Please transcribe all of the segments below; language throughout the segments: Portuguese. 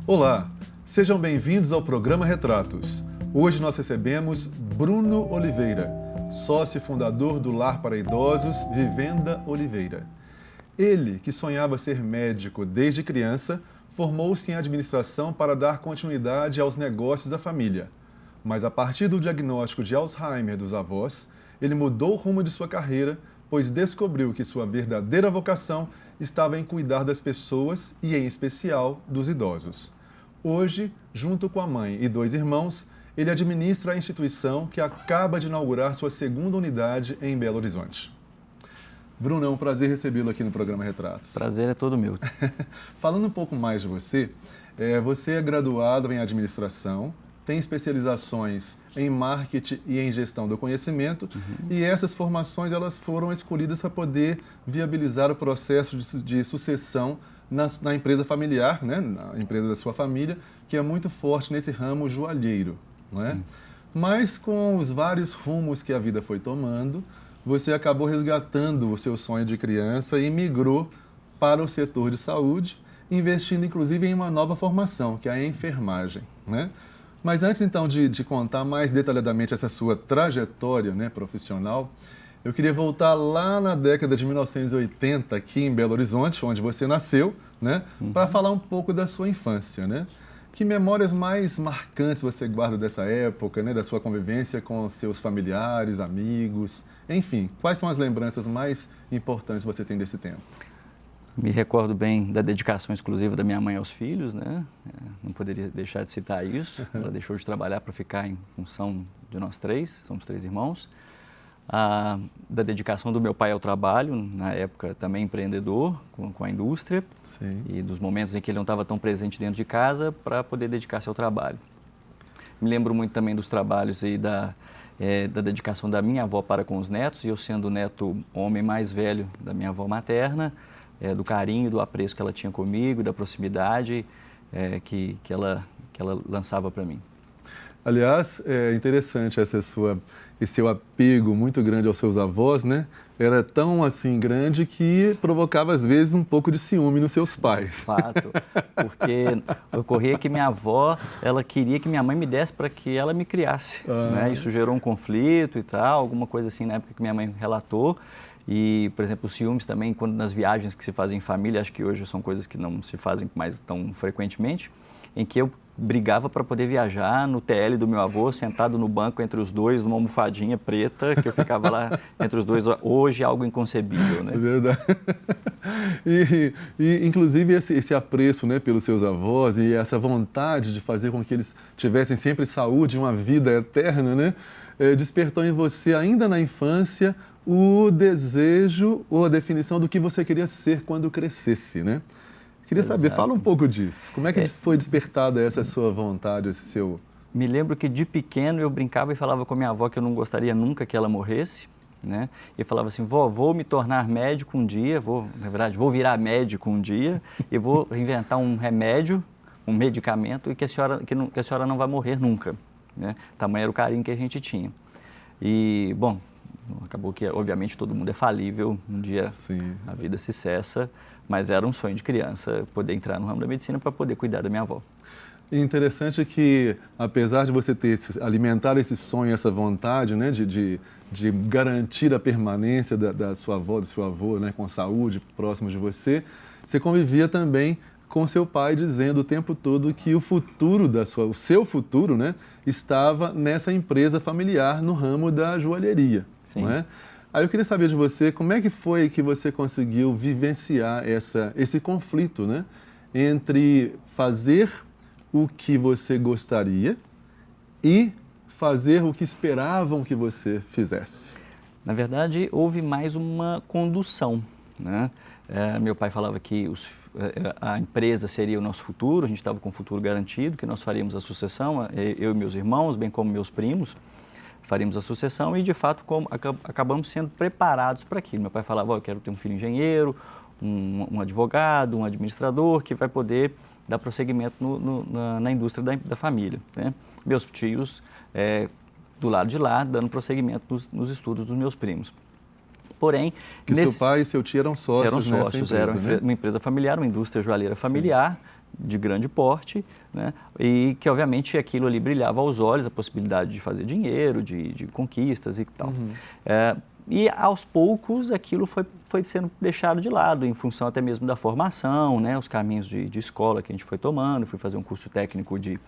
Olá, sejam bem-vindos ao programa Retratos. Hoje nós recebemos Bruno Oliveira, sócio e fundador do Lar para Idosos Vivenda Oliveira. Ele, que sonhava ser médico desde criança, formou-se em administração para dar continuidade aos negócios da família. Mas a partir do diagnóstico de Alzheimer dos avós, ele mudou o rumo de sua carreira, pois descobriu que sua verdadeira vocação estava em cuidar das pessoas e, em especial, dos idosos. Hoje, junto com a mãe e 2 irmãos, ele administra a instituição que acaba de inaugurar sua segunda unidade em Belo Horizonte. Bruno, é um prazer recebê-lo aqui no programa Retratos. Prazer é todo meu. Falando um pouco mais de você, você é graduado em administração, tem especializações em marketing e em gestão do conhecimento, e essas formações elas foram escolhidas para poder viabilizar o processo de sucessão na empresa familiar, né? Na empresa da sua família, que é muito forte nesse ramo joalheiro, não é? Mas com os vários rumos que a vida foi tomando, você acabou resgatando o seu sonho de criança e migrou para o setor de saúde, investindo inclusive em uma nova formação, que é a enfermagem, né? Mas antes, então, de contar mais detalhadamente essa sua trajetória, né, profissional, eu queria voltar lá na década de 1980, aqui em Belo Horizonte, onde você nasceu, né, para falar um pouco da sua infância, né? Que memórias mais marcantes você guarda dessa época, né, da sua convivência com seus familiares, amigos, enfim, quais são as lembranças mais importantes que você tem desse tempo? Me recordo bem da dedicação exclusiva da minha mãe aos filhos, né? Não poderia deixar de citar isso. Ela deixou de trabalhar para ficar em função de nós 3, somos 3 irmãos. Da dedicação do meu pai ao trabalho, na época também empreendedor com a indústria. Sim. E dos momentos em que ele não estava tão presente dentro de casa para poder dedicar-se ao trabalho. Me lembro muito também dos trabalhos e da dedicação da minha avó para com os netos, e eu sendo o neto homem mais velho da minha avó materna, do carinho, do apreço que ela tinha comigo, da proximidade que ela lançava para mim. Aliás, é interessante esse seu apego muito grande aos seus avós, né? Era tão assim grande que provocava às vezes um pouco de ciúme nos seus pais. Fato, porque ocorria que minha avó, ela queria que minha mãe me desse para que ela me criasse, né? Isso gerou um conflito e tal, alguma coisa assim na época que minha mãe relatou. E, por exemplo, os ciúmes também, quando nas viagens que se fazem em família, acho que hoje são coisas que não se fazem mais tão frequentemente, em que eu brigava para poder viajar no TL do meu avô, sentado no banco entre os dois, numa almofadinha preta, que eu ficava lá entre os dois. Hoje é algo inconcebível, né? É verdade. E inclusive, esse apreço, né, pelos seus avós e essa vontade de fazer com que eles tivessem sempre saúde e uma vida eterna, né, despertou em você, ainda na infância, o desejo ou a definição do que você queria ser quando crescesse, né? Queria saber, fala um pouco disso. Como é que foi despertada essa sua vontade, esse seu... Me lembro que de pequeno eu brincava e falava com a minha avó que eu não gostaria nunca que ela morresse, né? E falava assim, vó, vou me tornar médico um dia, na verdade, vou virar médico um dia e vou inventar um remédio, um medicamento e que a senhora não vai morrer nunca, né? Tamanho era o carinho que a gente tinha. E, bom, acabou que, obviamente, todo mundo é falível, um dia Sim. A vida se cessa, mas era um sonho de criança poder entrar no ramo da medicina para poder cuidar da minha avó. E interessante que, apesar de você alimentar esse sonho, essa vontade, né, de garantir a permanência da sua avó, do seu avô, né, com saúde, próximo de você, você convivia também com seu pai dizendo o tempo todo que o seu futuro, né, estava nessa empresa familiar no ramo da joalheria. Sim. Não é? Aí eu queria saber de você, como é que foi que você conseguiu vivenciar esse conflito, né, entre fazer o que você gostaria e fazer o que esperavam que você fizesse? Na verdade, houve mais uma condução, né? Meu pai falava que a empresa seria o nosso futuro, a gente estava com o futuro garantido, que nós faríamos a sucessão, eu e meus irmãos, bem como meus primos, faríamos a sucessão e, de fato, acabamos sendo preparados para aquilo. Meu pai falava, eu quero ter um filho engenheiro, um advogado, um administrador, que vai poder dar prosseguimento na indústria da família, né? Meus tios, do lado de lá, dando prosseguimento nos estudos dos meus primos. Porém, seu pai e seu tio eram sócios nessa empresa, era né? uma empresa familiar, uma indústria joalheira familiar, de grande porte, né? E que, obviamente, aquilo ali brilhava aos olhos, a possibilidade de fazer dinheiro, de conquistas e tal. E, aos poucos, aquilo foi sendo deixado de lado, em função até mesmo da formação, né? Os caminhos de escola que a gente foi tomando. Fui fazer um curso técnico de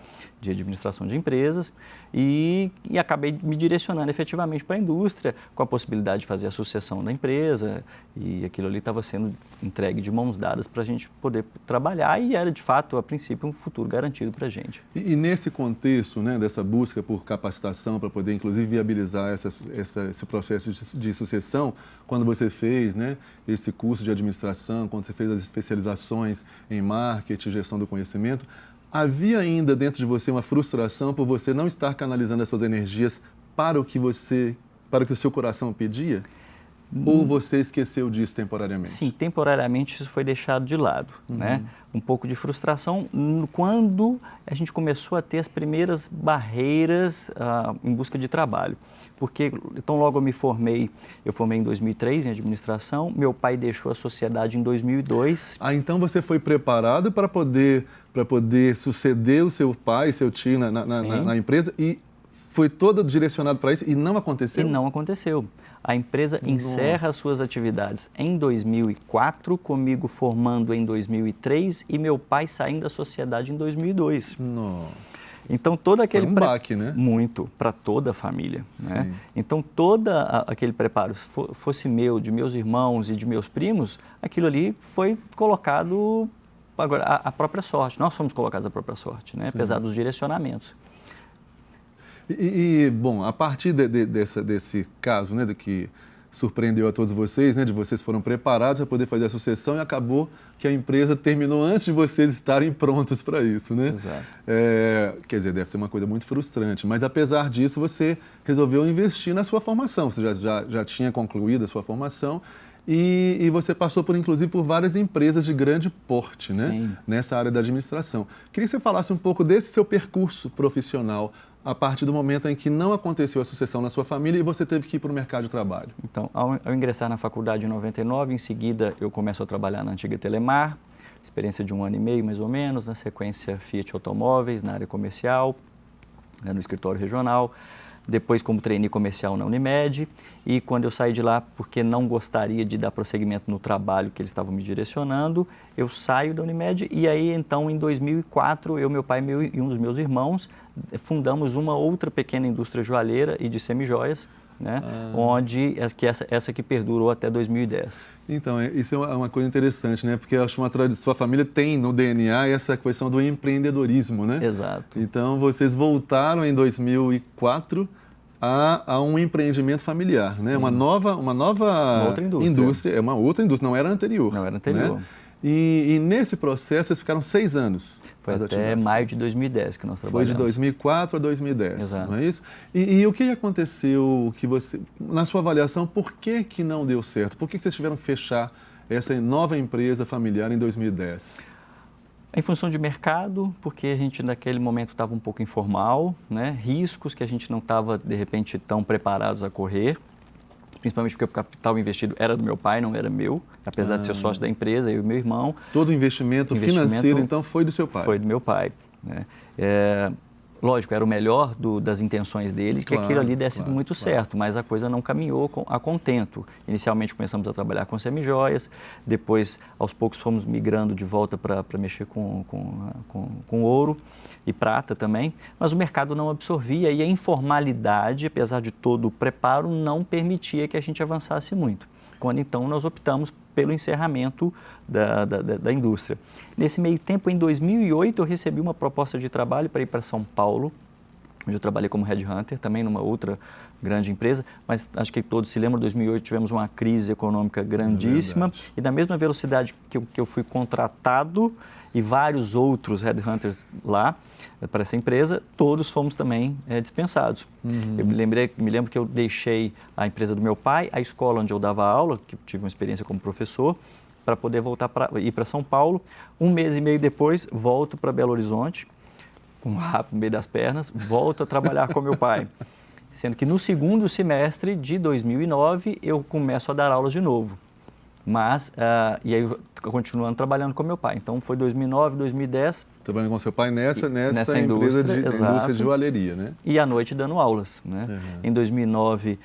administração de empresas e acabei me direcionando efetivamente para a indústria, com a possibilidade de fazer a sucessão da empresa, e aquilo ali estava sendo entregue de mãos dadas para a gente poder trabalhar, e era, de fato, a princípio, um futuro garantido para a gente. E nesse contexto, né, dessa busca por capacitação para poder, inclusive, viabilizar esse processo de sucessão, quando você fez, né, esse curso de administração, quando você fez as especializações em marketing, gestão do conhecimento, havia ainda dentro de você uma frustração por você não estar canalizando as suas energias para o que o seu coração pedia? Ou você esqueceu disso temporariamente? Sim, temporariamente isso foi deixado de lado, né? Um pouco de frustração quando a gente começou a ter as primeiras barreiras em busca de trabalho. Porque, então, logo eu formei em 2003 em administração, meu pai deixou a sociedade em 2002. Então você foi preparado para poder suceder o seu pai, seu tio na empresa, e foi todo direcionado para isso e não aconteceu? E não aconteceu. A empresa encerra as suas atividades em 2004, comigo formando em 2003 e meu pai saindo da sociedade em 2002. Nossa. Então, todo aquele... Foi um baque, né? Muito, para toda a família, né? Então, todo aquele preparo, fosse meu, de meus irmãos e de meus primos, aquilo ali foi colocado, agora, a própria sorte. Nós fomos colocados à própria sorte, né? Apesar dos direcionamentos. Bom, a partir desse caso, né, que surpreendeu a todos vocês, né, de vocês foram preparados para poder fazer a sucessão, e acabou que a empresa terminou antes de vocês estarem prontos para isso, né? Exato. Quer dizer, deve ser uma coisa muito frustrante, mas apesar disso você resolveu investir na sua formação, você já tinha concluído a sua formação e você passou inclusive por várias empresas de grande porte, né? Sim. Nessa área da administração. Queria que você falasse um pouco desse seu percurso profissional a partir do momento em que não aconteceu a sucessão na sua família e você teve que ir para o mercado de trabalho. Então, ao ingressar na faculdade em 99, em seguida eu começo a trabalhar na antiga Telemar, experiência de 1 ano e meio mais ou menos, na sequência Fiat Automóveis, na área comercial, no escritório regional, depois como trainee comercial na Unimed, e quando eu saí de lá, porque não gostaria de dar prosseguimento no trabalho que eles estavam me direcionando, eu saio da Unimed e aí então em 2004 eu, meu pai e um dos meus irmãos fundamos uma outra pequena indústria joalheira e de semijoias, né? Onde essa que perdurou até 2010. Então, isso é uma coisa interessante, né? Porque eu acho sua família tem no DNA essa questão do empreendedorismo, né? Exato. Então, vocês voltaram em 2004 a um empreendimento familiar, né? Uma outra indústria. É uma outra indústria, não era anterior. Não era anterior. Né? E nesse processo, vocês ficaram 6 anos. Foi até maio de 2010 que nós trabalhamos. Foi de 2004 a 2010, Exato. Não é isso? E o que aconteceu que você, na sua avaliação, por que não deu certo? Por que vocês tiveram que fechar essa nova empresa familiar em 2010? Em função de mercado, porque a gente naquele momento estava um pouco informal, né? Riscos que a gente não estava, de repente, tão preparados a correr, principalmente porque o capital investido era do meu pai, não era meu, apesar de ser sócio da empresa, eu e meu irmão. Todo o investimento financeiro, então, foi do seu pai? Foi do meu pai, né? Lógico, era o melhor das intenções dele, que aquilo ali desse muito certo, mas a coisa não caminhou a contento. Inicialmente começamos a trabalhar com semijoias, depois aos poucos fomos migrando de volta para mexer com ouro e prata também, mas o mercado não absorvia e a informalidade, apesar de todo o preparo, não permitia que a gente avançasse muito. Quando então nós optamos pelo encerramento da indústria. Nesse meio tempo, em 2008, eu recebi uma proposta de trabalho para ir para São Paulo, onde eu trabalhei como headhunter, também numa outra grande empresa, mas acho que todos se lembram, em 2008 tivemos uma crise econômica grandíssima e da mesma velocidade que eu fui contratado e vários outros headhunters lá para essa empresa, todos fomos também dispensados. Eu me lembro que eu deixei a empresa do meu pai, a escola onde eu dava aula, que tive uma experiência como professor, para poder ir para São Paulo. 1 mês e meio depois, volto para Belo Horizonte, com um rabo no meio das pernas, volto a trabalhar com meu pai. Sendo que no segundo semestre de 2009, eu começo a dar aulas de novo. Mas, e aí continuando trabalhando com meu pai. Então foi 2009, 2010. Trabalhando com seu pai nessa empresa indústria, indústria de joalheria, né? E à noite dando aulas, né? Uhum. Em 2009,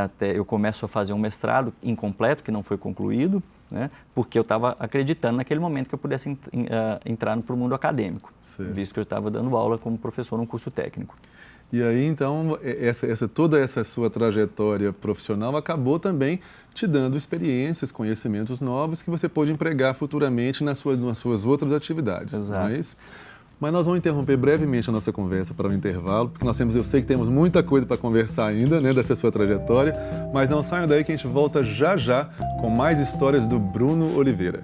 até eu começo a fazer um mestrado incompleto, que não foi concluído, né? Porque eu estava acreditando naquele momento que eu pudesse entrar para o mundo acadêmico, certo. Visto que eu estava dando aula como professor num curso técnico. E aí, então, toda essa sua trajetória profissional acabou também te dando experiências, conhecimentos novos que você pôde empregar futuramente nas suas outras atividades. Exato. Não é isso? Mas nós vamos interromper brevemente a nossa conversa para o intervalo, porque eu sei que temos muita coisa para conversar ainda, né, dessa sua trajetória, mas não saiam daí que a gente volta já já com mais histórias do Bruno Oliveira.